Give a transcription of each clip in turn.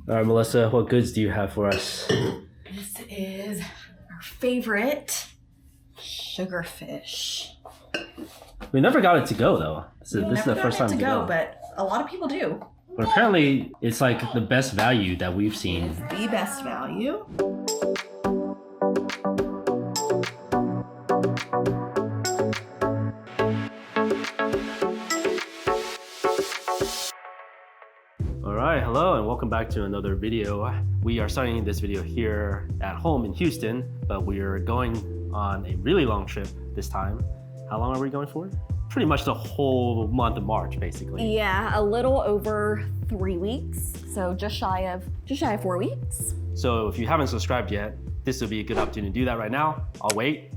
All right, Melissa, what goods do you have for us? This is our favorite sugarfish. We never got it to go though. This is the first time to go, but a lot of people do. But apparently, it's like the best value that we've seen. It's the best value. Alright, hello and welcome back to another video. We are starting this video here at home in Houston, but we are going on a really long trip this time. How long are we going for? Pretty much the whole month of March, basically. Yeah, a little over 3 weeks. So just shy of 4 weeks. So if you haven't subscribed yet, this will be a good opportunity to do that right now. I'll wait.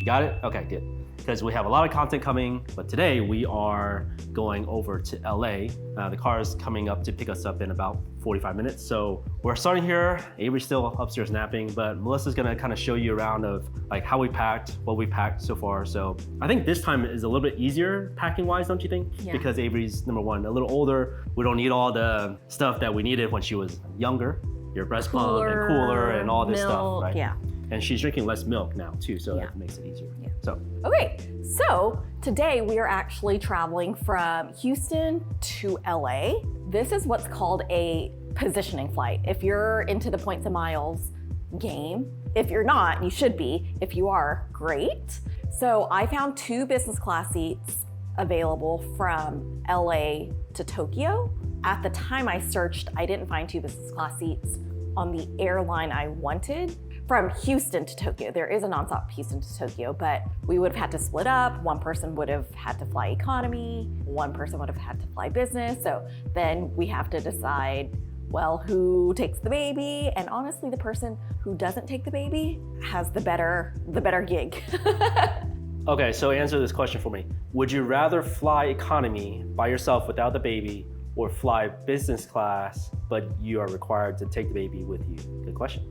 You got it? Okay, good. Because we have a lot of content coming, but today we are going over to LA. The car is coming up to pick us up in about 45 minutes. So we're starting here. Avery's still upstairs napping, but Melissa's gonna kind of show you around of like how we packed, what we packed so far. So I think this time is a little bit easier packing wise, don't you think? Yeah. Because Avery's, number one, a little older. We don't need all the stuff that we needed when she was younger. Your breast pump and cooler and all this stuff, right? Yeah. And she's drinking less milk now too, so Yeah. that makes it easier. Yeah. So. Okay, so today we are actually traveling from Houston to LA. This is what's called a positioning flight. If you're into the points and miles game, if you're not, you should be. If you are, great. So I found 2 business class seats available from LA to Tokyo. At the time I searched, I didn't find 2 business class seats on the airline I wanted. From Houston to Tokyo. There is a nonstop Houston to Tokyo, but we would have had to split up. One person would have had to fly economy, one person would have had to fly business. So then we have to decide, well, who takes the baby? And honestly, the person who doesn't take the baby has the better gig. Okay, so answer this question for me. Would you rather fly economy by yourself without the baby or fly business class, but you are required to take the baby with you? Good question.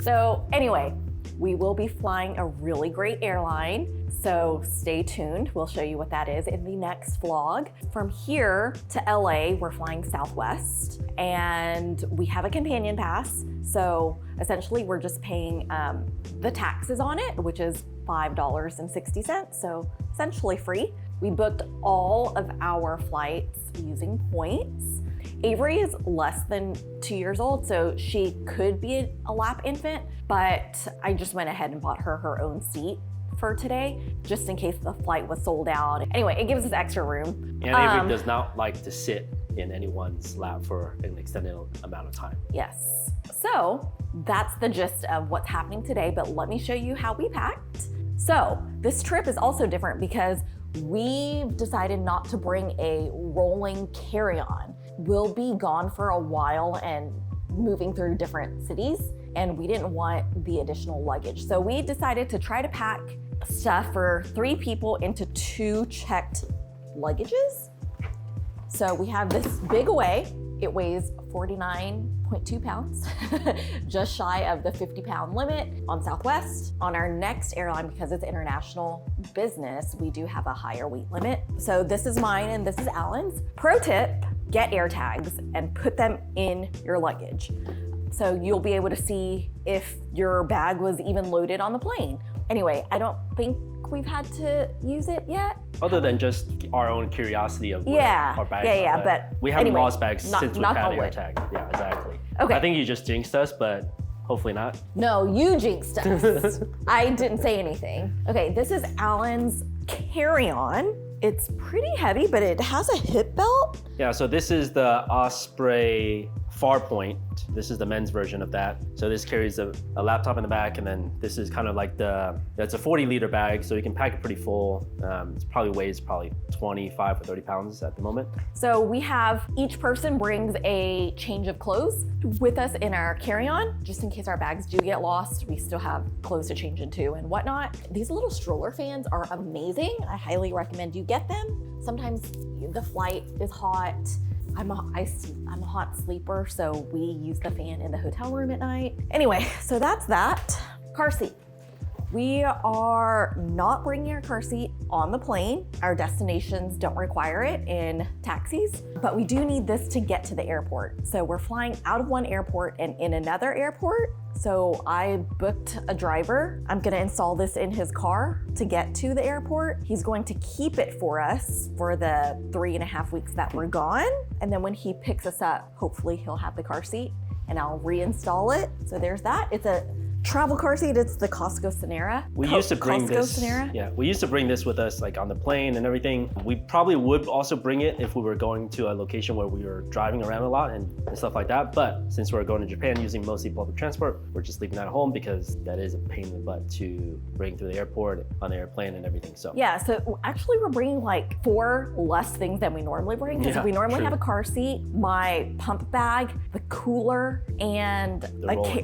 So anyway, we will be flying a really great airline. So stay tuned. We'll show you what that is in the next vlog. From here to LA, we're flying Southwest and we have a companion pass. So essentially we're just paying the taxes on it, which is $5.60. So essentially free. We booked all of our flights using points. Avery is less than 2 years old, so she could be a lap infant, but I just went ahead and bought her own seat for today, just in case the flight was sold out. Anyway, it gives us extra room. And Avery does not like to sit in anyone's lap for an extended amount of time. Yes. So that's the gist of what's happening today, but let me show you how we packed. So this trip is also different because we've decided not to bring a rolling carry-on. We'll be gone for a while and moving through different cities, and we didn't want the additional luggage. So we decided to try to pack stuff for 3 people into 2 checked luggages. So we have this big away. It weighs 49.2 pounds, just shy of the 50-pound limit on Southwest. On our next airline, because it's international business, we do have a higher weight limit. So this is mine and this is Alan's. Pro tip, get air tags and put them in your luggage. So you'll be able to see if your bag was even loaded on the plane. Anyway, I don't think we've had to use it yet. Other than just our own curiosity of where our bags yeah, are. but we haven't anyway, lost bags since we've had AirTag. Yeah, exactly. Okay. I think you just jinxed us, but hopefully not. No, you jinxed us. I didn't say anything. Okay, this is Alan's carry-on. It's pretty heavy, but it has a hip belt. Yeah, so this is the Osprey Farpoint. This is the men's version of that. So this carries a laptop in the back, and then this is kind of like it's a 40-liter bag, so you can pack it pretty full. It probably weighs 25 or 30 pounds at the moment. So we have, each person brings a change of clothes with us in our carry-on, just in case our bags do get lost. We still have clothes to change into and whatnot. These little stroller fans are amazing. I highly recommend you get them. Sometimes the flight is hot. I'm a hot sleeper, so we use the fan in the hotel room at night. Anyway, so that's that. Car seat. We are not bringing our car seat on the plane. Our destinations don't require it in taxis, but we do need this to get to the airport. So we're flying out of one airport and in another airport. So I booked a driver. I'm gonna install this in his car to get to the airport. He's going to keep it for us for the 3.5 weeks that we're gone. And then when he picks us up, hopefully he'll have the car seat and I'll reinstall it. So there's that. It's a travel car seat. It's the Costco Sonera. We used to bring Costco this. Sonera. Yeah, we used to bring this with us, like on the plane and everything. We probably would also bring it if we were going to a location where we were driving around a lot and stuff like that. But since we're going to Japan using mostly public transport, we're just leaving that at home because that is a pain in the butt to bring through the airport, on the airplane, and everything. So yeah, so actually we're bringing like 4 less things than we normally bring because we normally have a car seat, my pump bag, the cooler, and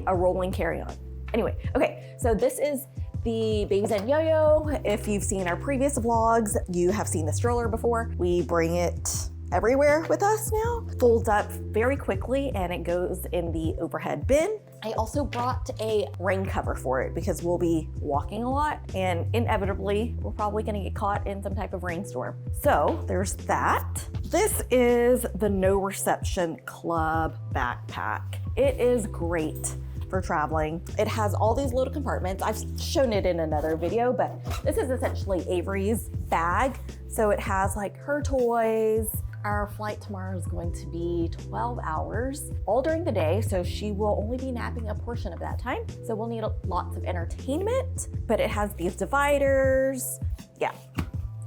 a rolling carry-on. Anyway, okay, so this is the Baby Zen Yo-Yo. If you've seen our previous vlogs, you have seen the stroller before. We bring it everywhere with us now. Folds up very quickly and it goes in the overhead bin. I also brought a rain cover for it because we'll be walking a lot and inevitably we're probably gonna get caught in some type of rainstorm. So there's that. This is the No Reception Club backpack. It is great for traveling. It has all these little compartments. I've shown it in another video, but this is essentially Avery's bag. So it has like her toys. Our flight tomorrow is going to be 12 hours, all during the day. So she will only be napping a portion of that time. So we'll need lots of entertainment, but it has these dividers. Yeah,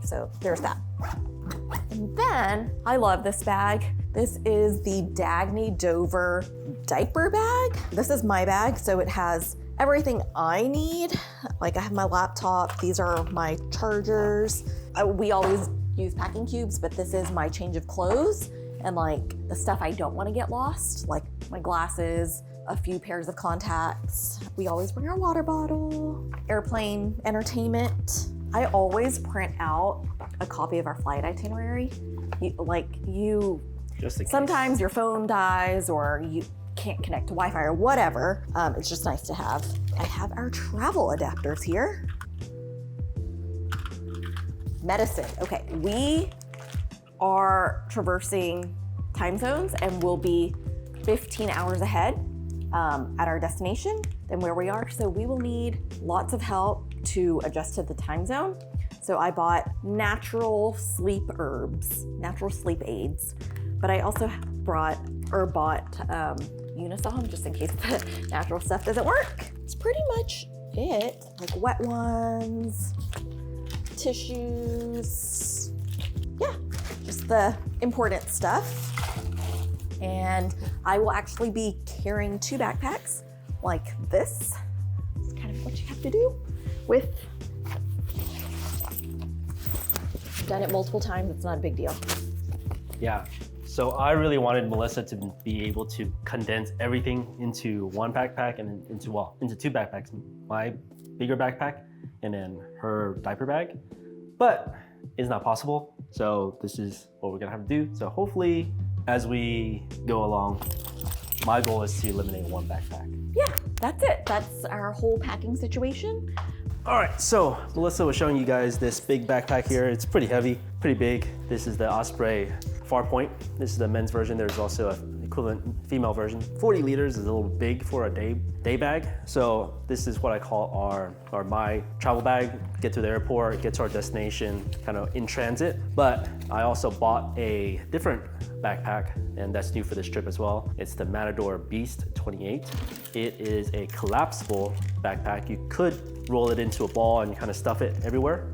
so there's that. And then I love this bag. This is the Dagny Dover diaper bag. This is my bag, so it has everything I need. Like I have my laptop, these are my chargers. We always use packing cubes, but this is my change of clothes and like the stuff I don't want to get lost, like my glasses, a few pairs of contacts. We always bring our water bottle, airplane entertainment. I always print out a copy of our flight itinerary. Sometimes your phone dies or you can't connect to Wi-Fi or whatever. It's just nice to have. I have our travel adapters here. Medicine. Okay, we are traversing time zones and we'll be 15 hours ahead at our destination than where we are. So we will need lots of help to adjust to the time zone. So I bought natural sleep herbs, natural sleep aids, but I also bought Unisom just in case the natural stuff doesn't work. It's pretty much it, like wet ones, tissues, yeah, just the important stuff. And I will actually be carrying 2 backpacks like this. It's kind of what you have to do with. I've done it multiple times, it's not a big deal. yeah. So I really wanted Melissa to be able to condense everything into one backpack and into 2 backpacks. My bigger backpack and then her diaper bag, but it's not possible. So this is what we're gonna have to do. So hopefully as we go along, my goal is to eliminate 1 backpack. Yeah, that's it. That's our whole packing situation. All right, so Melissa was showing you guys this big backpack here. It's pretty heavy, pretty big. This is the Osprey Farpoint. This is the men's version. There's also an equivalent female version. 40 liters is a little big for a day bag. So this is what I call my travel bag. Get to the airport, get to our destination, kind of in transit. But I also bought a different backpack, and that's new for this trip as well. It's the Matador Beast 28. It is a collapsible backpack. You could roll it into a ball and kind of stuff it everywhere,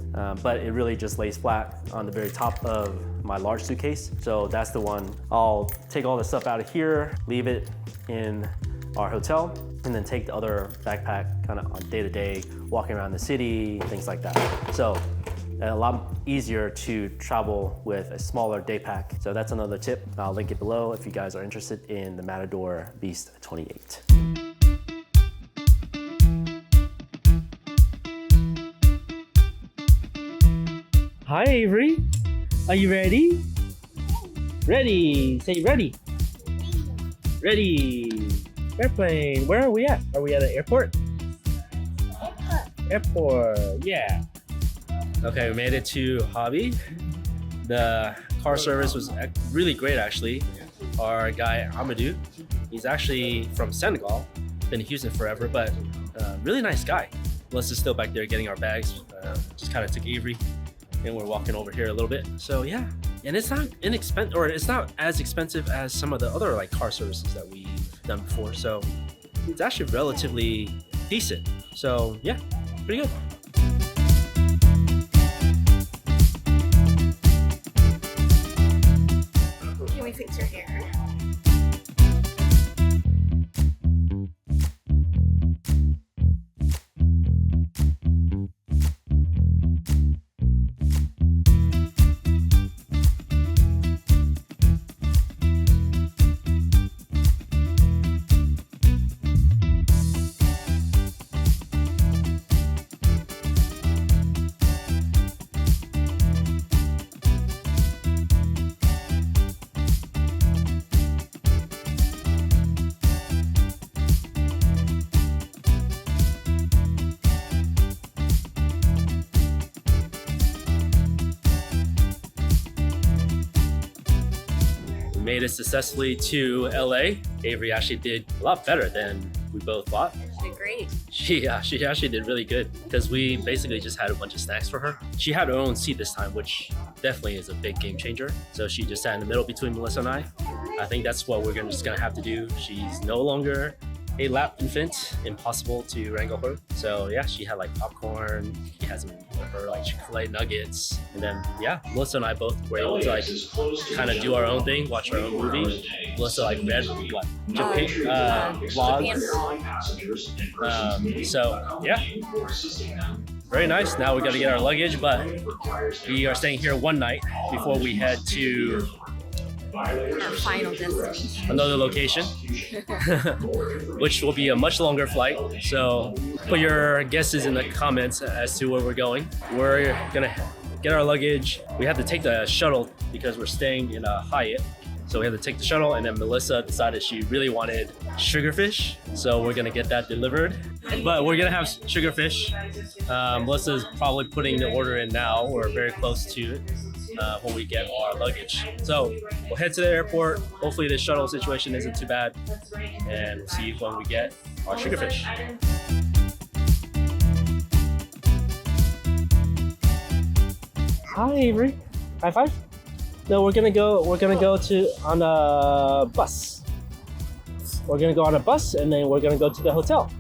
but it really just lays flat on the very top of my large suitcase. So that's the one. I'll take all the stuff out of here, leave it in our hotel, and then take the other backpack kind of on day-to-day, walking around the city, things like that. So a lot easier to travel with a smaller day pack. So that's another tip. I'll link it below if you guys are interested in the Matador Beast 28. Hi Avery, are you ready? Ready, say ready. Ready. Airplane, where are we at? Are we at an airport? Airport, yeah. Okay, we made it to Hobby. The car service was really great, actually. Our guy Amadou, he's actually from Senegal, been in Houston forever, but really nice guy. Melissa's still back there getting our bags. Just kind of took Avery, and we're walking over here a little bit. So yeah, and it's not inexpensive, or it's not as expensive as some of the other like car services that we've done before. So it's actually relatively decent. So yeah, pretty good. Can we fix your hair? Made it successfully to LA. Avery actually did a lot better than we both thought. She did great. She actually did really good because we basically just had a bunch of snacks for her. She had her own seat this time, which definitely is a big game changer. So she just sat in the middle between Melissa and I. I think that's what we're just gonna have to do. She's no longer a lap infant, impossible to wrangle her. So yeah, she had like popcorn, she had some of her like Chick-fil-A nuggets, and then yeah, Melissa and I both were able to like kind of do our own thing, watch our own movie. Melissa like read what vlogs. So yeah, very nice. Now we got to get our luggage, but we are staying here one night before we head to Our final destination. another location, which will be a much longer flight. So put your guesses in the comments as to where we're going. We're gonna get our luggage. We have to take the shuttle because we're staying in a Hyatt. So we have to take the shuttle, and then Melissa decided she really wanted sugarfish. So we're gonna get that delivered. But we're gonna have sugarfish. Melissa's probably putting the order in now, or very close to it. When we get our luggage. So we'll head to the airport. Hopefully the shuttle situation isn't too bad, and we'll see when we get our sugarfish. Hi Avery. High five. No, we're gonna go on a bus. We're gonna go on a bus, and then we're gonna go to the hotel.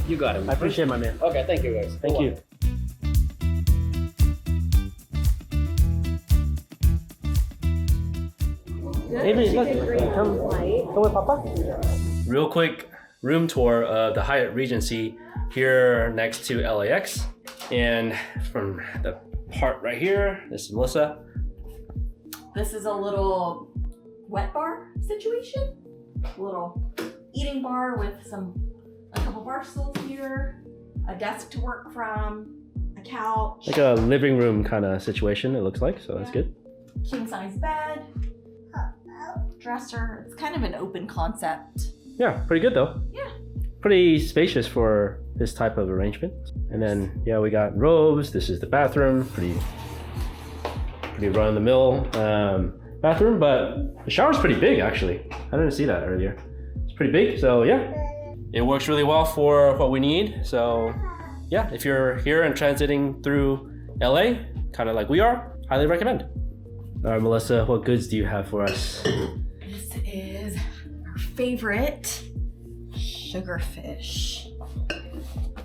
You got it. I appreciate it, my man. Okay, thank you guys. Thank you. Avery, look, come with Papa. Real quick room tour of the Hyatt Regency here next to LAX. And from the part right here, this is Melissa. This is a little wet bar situation. A little eating bar with a couple bar stools here, a desk to work from, a couch. Like a living room kind of situation, it looks like, so that's good. King size bed, dresser. It's kind of an open concept. Yeah, pretty good though. Yeah. Pretty spacious for this type of arrangement. And then, yeah, we got robes. This is the bathroom. Pretty run-of-the-mill bathroom, but the shower's pretty big actually. I didn't see that earlier. It's pretty big, so yeah. It works really well for what we need. So yeah, if you're here and transiting through LA, kind of like we are, highly recommend. All right, Melissa, what goods do you have for us? This is our favorite sugarfish.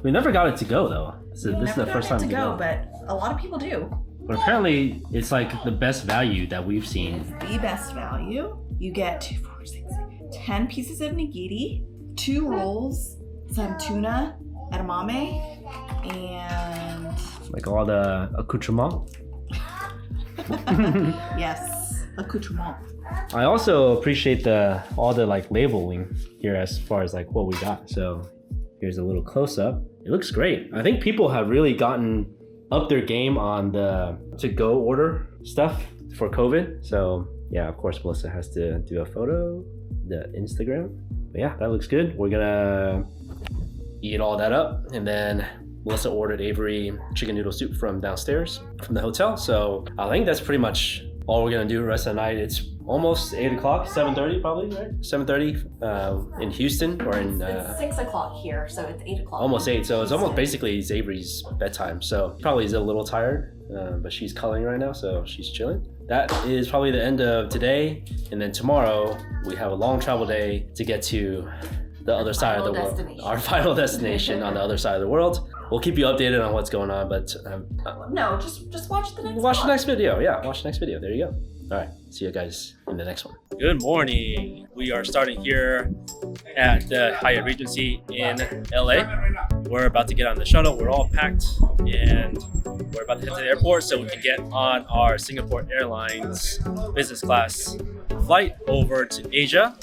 We never got it to go though. So this is the first time to we go, go. but a lot of people do. But apparently, it's like the best value that we've seen. The best value. You get 10 pieces of nigiri, 2 rolls, some tuna, edamame, and Like all the accoutrement. Yes, accoutrement. I also appreciate all the like labeling here as far as like what we got. So here's a little close up. It looks great. I think people have really gotten up their game on the to-go order stuff for COVID. So yeah, of course, Melissa has to do a photo, the Instagram. But yeah, that looks good. We're gonna eat all that up, and then Melissa ordered Avery chicken noodle soup from downstairs from the hotel. So I think that's pretty much all we're gonna do the rest of the night. It's almost 8 o'clock, 7:30 probably, right? 7:30 in Houston or in. It's 6 o'clock here, so it's 8 o'clock. Almost 8, so it's almost basically it's Avery's bedtime. So probably is a little tired, but she's coloring right now, so she's chilling. That is probably the end of today, and then tomorrow we have a long travel day to get to the other side of the world. Our final destination on the other side of the world. We'll keep you updated on what's going on, but No, just watch the next watch vlog. the next video. Yeah, watch the next video. There you go. All right, see you guys in the next one. Good morning. We are starting here at the Hyatt Regency in LA. We're about to get on the shuttle. We're all packed and we're about to head to the airport so we can get on our Singapore Airlines business class flight over to Asia.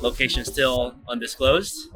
Location still undisclosed.